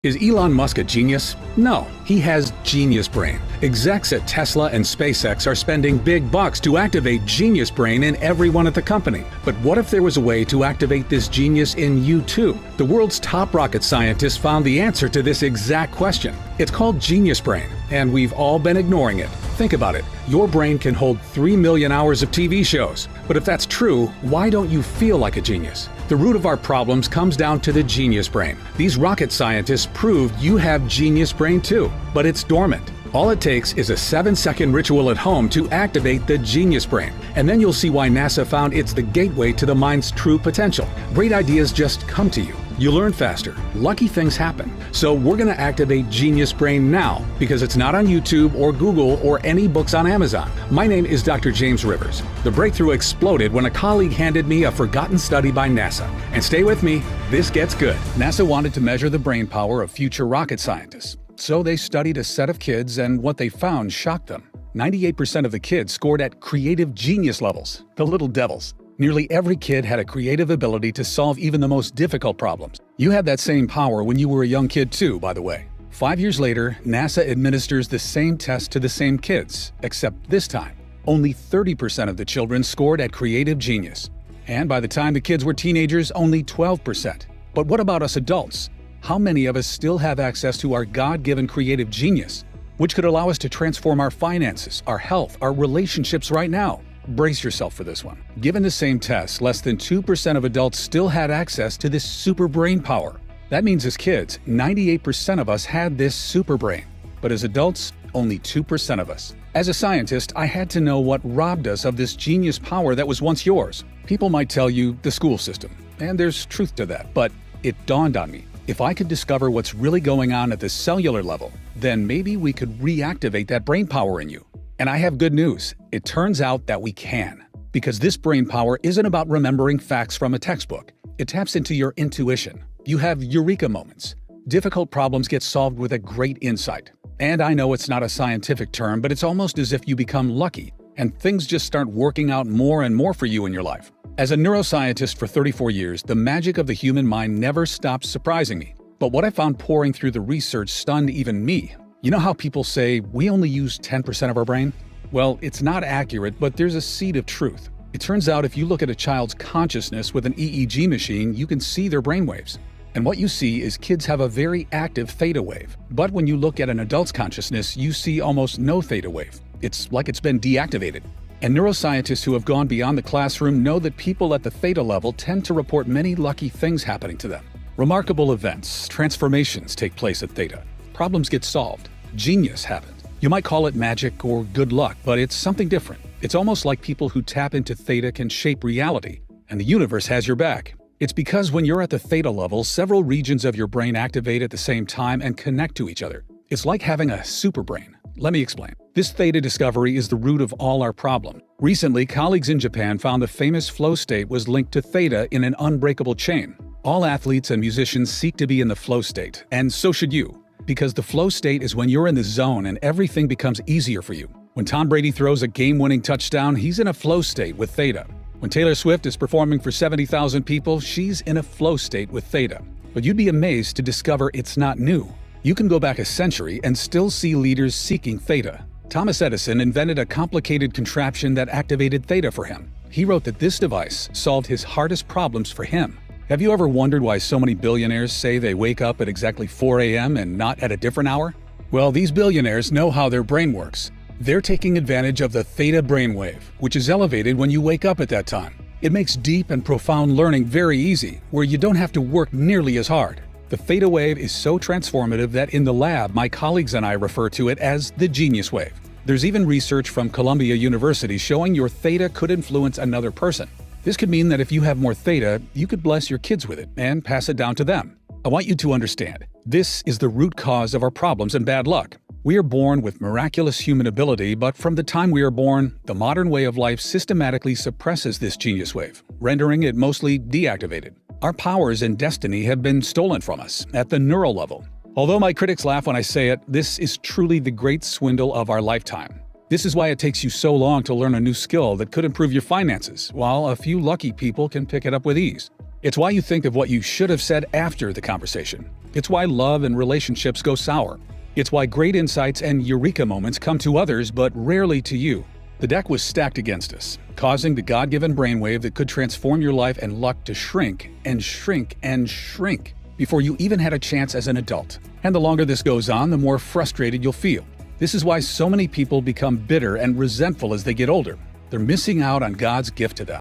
Is Elon Musk a genius? No, he has Genius Brain. Execs at Tesla and SpaceX are spending big bucks to activate Genius Brain in everyone at the company. But what if there was a way to activate this genius in you too? The world's top rocket scientists found the answer to this exact question. It's called Genius Brain, and we've all been ignoring it. Think about it. Your brain can hold 3 million hours of TV shows. But if that's true, why don't you feel like a genius? The root of our problems comes down to the Genius Brain. These rocket scientists proved you have Genius Brain too, but it's dormant. All it takes is a 7-second ritual at home to activate the Genius Brain. And then you'll see why NASA found it's the gateway to the mind's true potential. Great ideas just come to you. You learn faster. Lucky things happen. So we're going to activate Genius Brain now because it's not on YouTube or Google or any books on Amazon. My name is Dr. James Rivers. The breakthrough exploded when a colleague handed me a forgotten study by NASA. And stay with me, this gets good. NASA wanted to measure the brain power of future rocket scientists. So they studied a set of kids, and what they found shocked them. 98% of the kids scored at creative genius levels, the little devils. Nearly every kid had a creative ability to solve even the most difficult problems. You had that same power when you were a young kid too, by the way. 5 years later, NASA administers the same test to the same kids, except this time, only 30% of the children scored at creative genius. And by the time the kids were teenagers, only 12%. But what about us adults? How many of us still have access to our God-given creative genius, which could allow us to transform our finances, our health, our relationships right now? Brace yourself for this one. Given the same test, less than 2% of adults still had access to this super brain power. That means as kids, 98% of us had this super brain. But as adults, only 2% of us. As a scientist, I had to know what robbed us of this genius power that was once yours. People might tell you the school system, and there's truth to that, but it dawned on me. If I could discover what's really going on at the cellular level, then maybe we could reactivate that brain power in you. And I have good news. It turns out that we can. Because this brain power isn't about remembering facts from a textbook. It taps into your intuition. You have eureka moments. Difficult problems get solved with a great insight. And I know it's not a scientific term, but it's almost as if you become lucky and things just start working out more and more for you in your life. As a neuroscientist for 34 years, the magic of the human mind never stops surprising me. But what I found pouring through the research stunned even me. You know how people say we only use 10% of our brain? Well, it's not accurate, but there's a seed of truth. It turns out if you look at a child's consciousness with an EEG machine, you can see their brainwaves. And what you see is kids have a very active theta wave. But when you look at an adult's consciousness, you see almost no theta wave. It's like it's been deactivated. And neuroscientists who have gone beyond the classroom know that people at the theta level tend to report many lucky things happening to them. Remarkable events, transformations take place at theta. Problems get solved. Genius happens. You might call it magic or good luck, but it's something different. It's almost like people who tap into theta can shape reality, and the universe has your back. It's because when you're at the theta level, several regions of your brain activate at the same time and connect to each other. It's like having a super brain. Let me explain. This theta discovery is the root of all our problems. Recently, colleagues in Japan found the famous flow state was linked to theta in an unbreakable chain. All athletes and musicians seek to be in the flow state, and so should you. Because the flow state is when you're in the zone and everything becomes easier for you. When Tom Brady throws a game-winning touchdown, he's in a flow state with theta. When Taylor Swift is performing for 70,000 people, she's in a flow state with theta. But you'd be amazed to discover it's not new. You can go back a century and still see leaders seeking theta. Thomas Edison invented a complicated contraption that activated theta for him. He wrote that this device solved his hardest problems for him. Have you ever wondered why so many billionaires say they wake up at exactly 4 a.m. and not at a different hour? Well, these billionaires know how their brain works. They're taking advantage of the theta brainwave, which is elevated when you wake up at that time. It makes deep and profound learning very easy, where you don't have to work nearly as hard. The theta wave is so transformative that in the lab, my colleagues and I refer to it as the genius wave. There's even research from Columbia University showing your theta could influence another person. This could mean that if you have more theta, you could bless your kids with it and pass it down to them. I want you to understand, this is the root cause of our problems and bad luck. We are born with miraculous human ability, but from the time we are born, the modern way of life systematically suppresses this genius wave, rendering it mostly deactivated. Our powers and destiny have been stolen from us at the neural level. Although my critics laugh when I say it, this is truly the great swindle of our lifetime. This is why it takes you so long to learn a new skill that could improve your finances, while a few lucky people can pick it up with ease. It's why you think of what you should have said after the conversation. It's why love and relationships go sour. It's why great insights and eureka moments come to others but rarely to you. The deck was stacked against us, causing the God-given brainwave that could transform your life and luck to shrink and shrink and shrink before you even had a chance as an adult. And the longer this goes on, the more frustrated you'll feel. This is why so many people become bitter and resentful as they get older. They're missing out on God's gift to them.